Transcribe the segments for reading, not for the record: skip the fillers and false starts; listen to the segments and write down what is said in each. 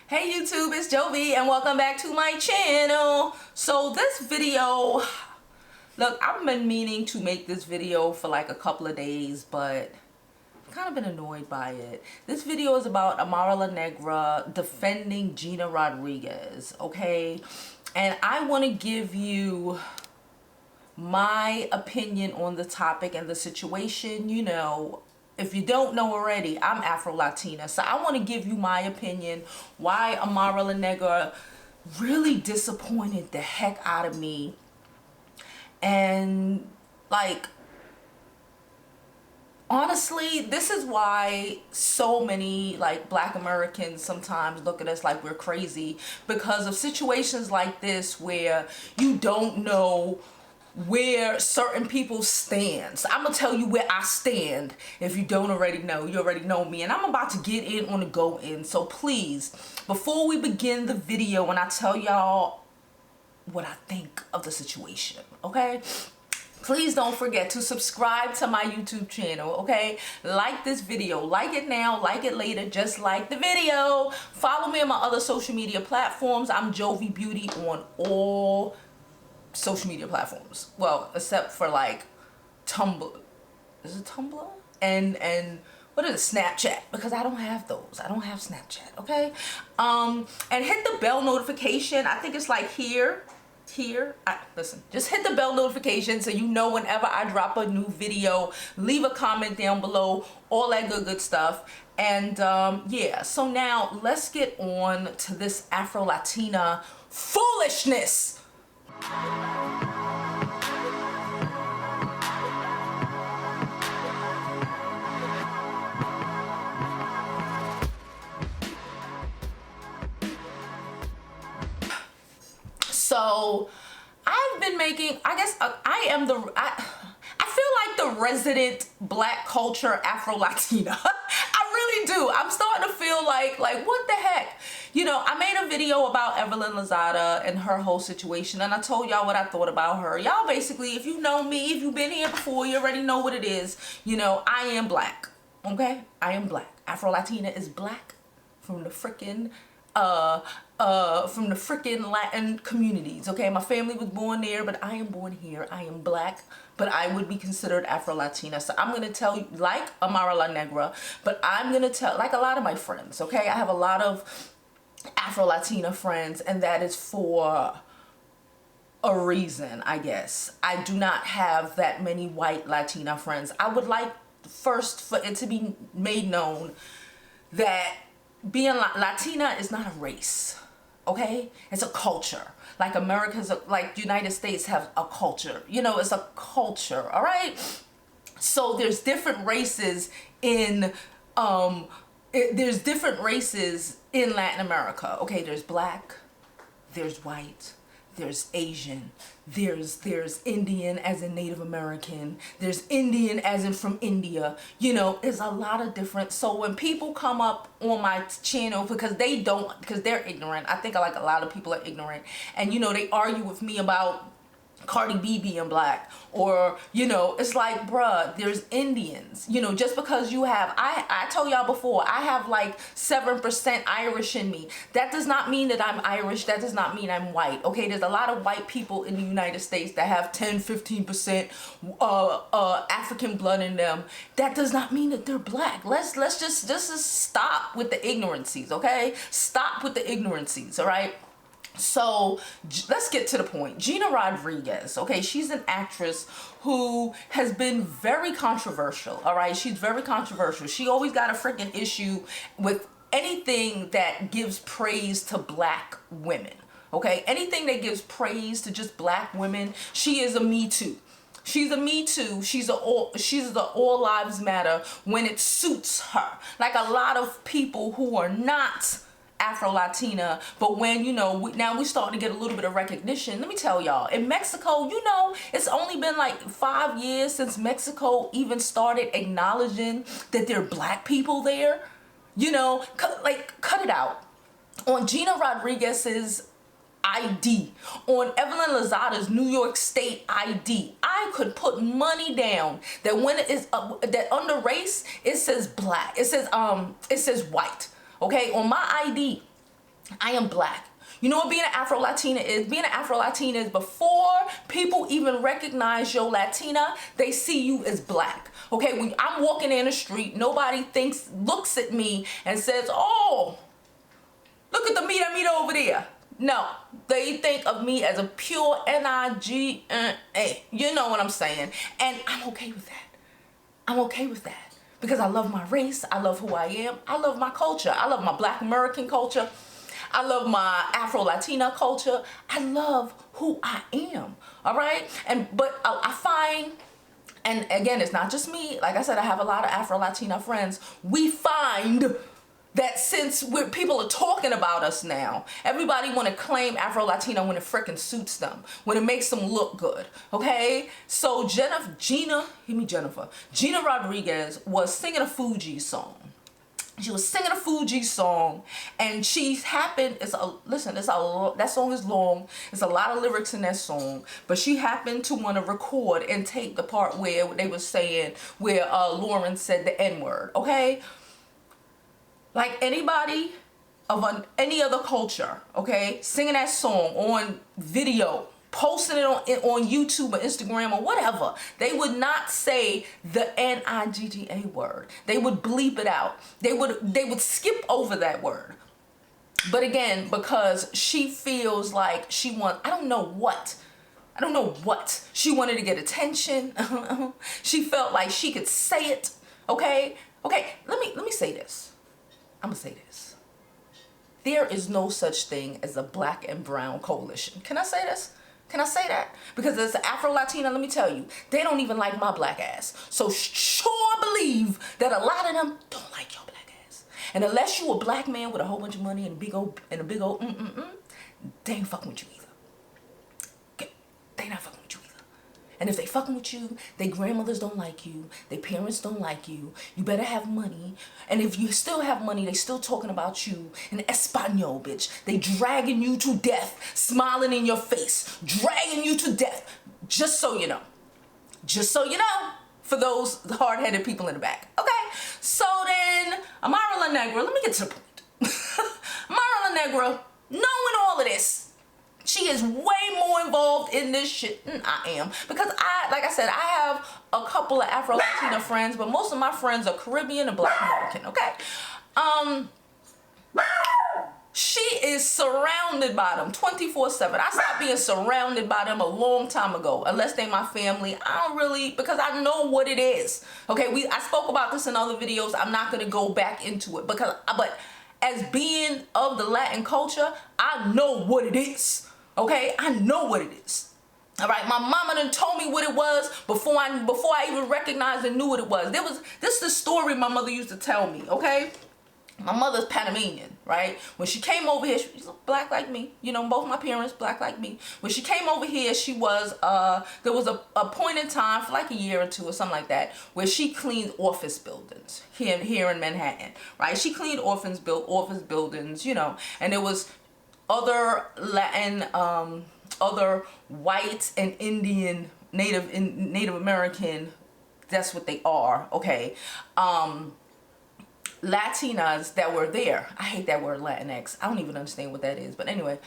Hey YouTube, it's Jovi and welcome back to my channel. So this video, look, I've been meaning to make this video for like a couple of days, but I've kind of been annoyed by it. This video is about Amara La Negra defending Gina Rodriguez, okay? And I want to give you my opinion on the topic and the situation. You know, if you don't know already, I'm Afro Latina, so I want to give you my opinion why Amara La Negra really disappointed the heck out of me. And like, honestly, this is why so many like Black Americans sometimes look at us like we're crazy, because of situations like this where you don't know where certain people stand. So I'm gonna tell you where I stand. If you don't already know, you already know me, and I'm about to get in on the go in. So please, before we begin the video and I tell y'all what I think of the situation, okay, please don't forget to subscribe to my YouTube channel, okay? Like this video, like it now, like it later, just like the video. Follow me on my other social media platforms. I'm JoviBeauty on all social media platforms, well, except for like Tumblr. Is it Tumblr? And what is it? Snapchat, because I don't have those. I don't have Snapchat, okay? And hit the bell notification. I think it's like here. Listen, just hit the bell notification so you know whenever I drop a new video. Leave a comment down below, all that good stuff. And yeah, so now let's get on to this Afro Latina foolishness. So I've been making, I guess I feel like the resident Black culture Afro Latina. I really do. I'm starting to feel like what the heck? You know, I made a video about Evelyn Lozada and her whole situation, and I told y'all what I thought about her. Y'all basically, if you know me, if you've been here before, you already know what it is. You know, I am Black, okay? I am Black. Afro Latina is Black from the freaking Latin communities, okay? My family was born there, but I am born here. I am Black, but I would be considered Afro Latina. So I'm gonna tell you, like Amara La Negra, but I'm gonna tell, like a lot of my friends, okay? I have a lot of Afro Latina friends, and that is for a reason, I guess. I do not have that many white Latina friends. I would like first for it to be made known that being Latina is not a race, okay? It's a culture. Like America's, like the United States have a culture. You know, it's a culture, all right? So there's different races in, there's different races in Latin America, okay? There's Black, there's white, there's Asian, there's Indian as in Native American, there's Indian as in from India. You know, there's a lot of different. So when people come up on my channel because they're ignorant, I think like a lot of people are ignorant, and you know, they argue with me about Cardi B being Black, or you know, it's like, bruh, there's Indians. You know, just because you have, I told y'all before, I have like 7% Irish in me. That does not mean that I'm Irish. That does not mean I'm white, okay? There's a lot of white people in the United States that have 10-15% African blood in them. That does not mean that they're Black. Let's just stop with the ignorancies, okay? Stop with the ignorancies, all right? So let's get to the point. Gina Rodriguez, okay, she's an actress who has been very controversial, all right? She's very controversial. She always got a freaking issue with anything that gives praise to Black women, okay? Anything that gives praise to just Black women, she is a Me Too. She's a Me Too. She's the All Lives Matter when it suits her. Like a lot of people who are not Afro Latina, but when, you know, now we're starting to get a little bit of recognition. Let me tell y'all, in Mexico, you know, it's only been like 5 years since Mexico even started acknowledging that there are Black people there. You know, cut it out. On Gina Rodriguez's ID, on Evelyn Lozada's New York State ID, I could put money down that when it is that under race, it says Black, it says white. Okay, on my ID, I am black. You know what being an Afro Latina is? Being an Afro Latina is before people even recognize your Latina, they see you as black. Okay, when I'm walking in the street, nobody looks at me and says, oh, look at the meat over there. No, they think of me as a pure N-I-G-N-A. You know what I'm saying? And I'm okay with that. I'm okay with that because I love my race. I love who I am. I love my culture. I love my Black American culture. I love my Afro Latina culture. I love who I am. All right. But I find, and again, it's not just me. Like I said, I have a lot of Afro Latina friends. We find that since people are talking about us now, everybody want to claim Afro Latina when it frickin' suits them, when it makes them look good. Okay. So Gina Rodriguez was singing a Fuji song. She was singing a Fuji song, and that song is long. It's a lot of lyrics in that song, but she happened to want to record and take the part where they were saying, where Lauren said the N-word, okay? Like anybody of any other culture, okay, singing that song on video, posting it on YouTube or Instagram or whatever, they would not say the N-I-G-G-A word. They would bleep it out. They would skip over that word. But again, because she feels like I don't know what. She wanted to get attention. She felt like she could say it. Okay, let me say this. I'm gonna say this. There is no such thing as a black and brown coalition. Can I say this? Can I say that? Because as an Afro Latina, let me tell you, they don't even like my black ass. So sure believe that a lot of them don't like your black ass. And unless you a black man with a whole bunch of money and a big old they ain't fucking with you either. Okay? They not fucking with you either. And if they fucking with you, their grandmothers don't like you, their parents don't like you, you better have money. And if you still have money, they still talking about you in Espanol, bitch. They dragging you to death, smiling in your face, dragging you to death. Just so you know. Just so you know, for those hard-headed people in the back. Okay? So then, Amara La Negra, let me get to the point. Amara La Negra, knowing all of this, she is way more involved in this shit than I am. Because like I said, I have a couple of Afro Latina friends, but most of my friends are Caribbean and Black American, okay? She is surrounded by them 24/7. I stopped being surrounded by them a long time ago, unless they my family. I don't really, because I know what it is. Okay, I spoke about this in other videos. I'm not gonna go back into it but as being of the Latin culture, I know what it is. Okay, I know what it is. All right, my mama done told me what it was before I even recognized and knew what it was. This is the story my mother used to tell me. Okay, my mother's Panamanian, right? When she came over here, she's black like me. You know, both my parents black like me. When she came over here, she was there was a point in time for like a year or two or something like that where she cleaned office buildings here in Manhattan, right? She cleaned office buildings, you know, and there was other Latin, other white and Indian, Native American, that's what they are, okay, Latinas that were there. I hate that word Latinx. I don't even understand what that is, but anyway,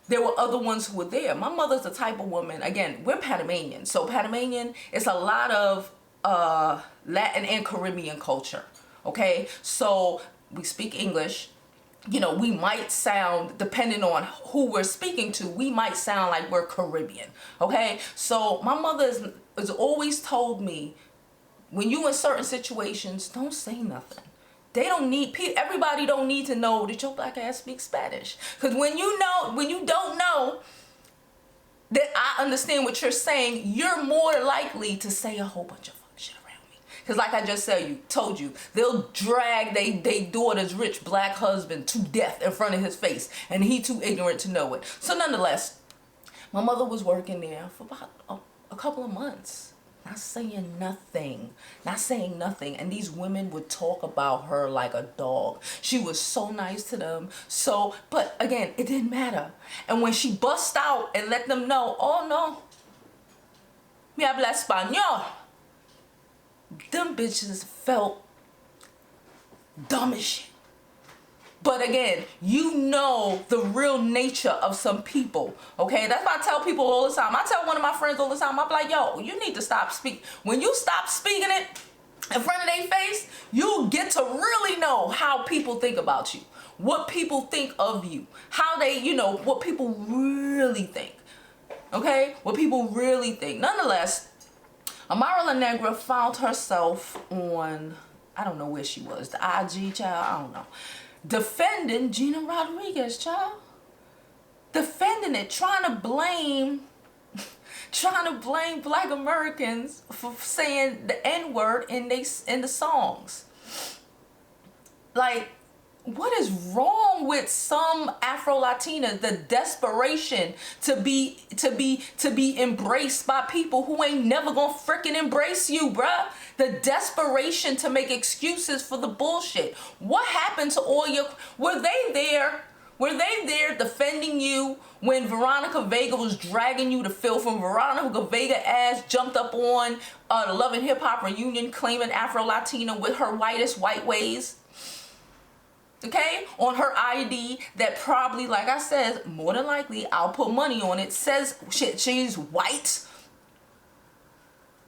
there were other ones who were there. My mother's the type of woman, again, we're Panamanian, so Panamanian is a lot of Latin and Caribbean culture, okay, so we speak English. You know, we might sound, depending on who we're speaking to, we might sound like we're Caribbean, okay? So my mother has always told me, when you in certain situations, don't say nothing. Everybody don't need to know that your black ass speaks Spanish. Because when you don't know that I understand what you're saying, you're more likely to say a whole bunch of shit around me. Because like I just told you, they'll drag they daughter's rich black husband to death in front of his face, and he too ignorant to know it. So nonetheless, my mother was working there for about a couple of months, not saying nothing, and these women would talk about her like a dog. She was so nice to them. But again, it didn't matter. And when she bust out and let them know, oh no, me habla español, them bitches felt dumb as shit. But again, you know the real nature of some people, okay? That's why I tell people all the time. I tell one of my friends all the time, I'm like, yo, you need to stop speaking. When you stop speaking it in front of their face, you get to really know how people think about you, what people think of you, how they, you know, what people really think, okay? What people really think. Nonetheless, Amara La Negra found herself on, I don't know where she was, the IG, child, I don't know, defending Gina Rodriguez, child. Defending it, trying to blame Black Americans for saying the N-word in the songs. Like, what is wrong with some Afro Latinas? The desperation to be embraced by people who ain't never gonna freaking embrace you, bruh. The desperation to make excuses for the bullshit. What happened to all your? Were they there? Were they there defending you when Veronica Vega was dragging you to filth? When Veronica Vega ass jumped up on the Love and Hip Hop reunion claiming Afro Latina with her whitest white ways? Okay, on her ID that probably, like I said, more than likely, I'll put money on it, says shit, she's white.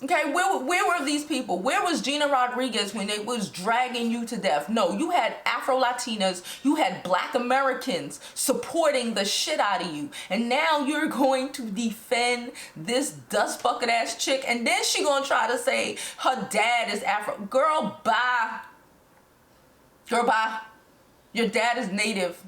Okay, where were these people? Where was Gina Rodriguez when they was dragging you to death? No, you had Afro Latinas, you had Black Americans supporting the shit out of you. And now you're going to defend this dust bucket ass chick, and then she gonna try to say her dad is Afro. Girl, bye. Girl, bye. Your dad is native,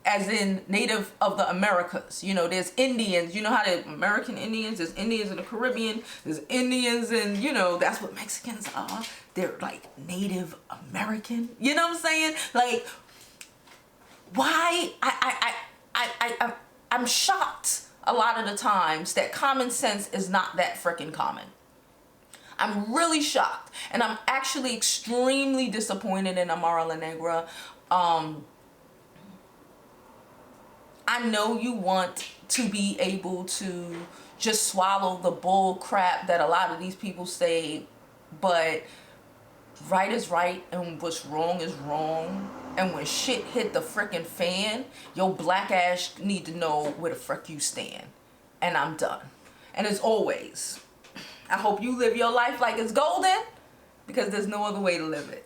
as in native of the Americas. You know, there's Indians. You know how the American Indians, there's Indians in the Caribbean, there's Indians, and you know, that's what Mexicans are. They're like Native American. You know what I'm saying? Like, why? I'm shocked a lot of the times that common sense is not that freaking common. I'm really shocked, and I'm actually extremely disappointed in Amara La Negra. I know you want to be able to just swallow the bull crap that a lot of these people say, but right is right and what's wrong is wrong. And when shit hit the frickin' fan, your black ass need to know where the frick you stand. And I'm done. And as always, I hope you live your life like it's golden, because there's no other way to live it.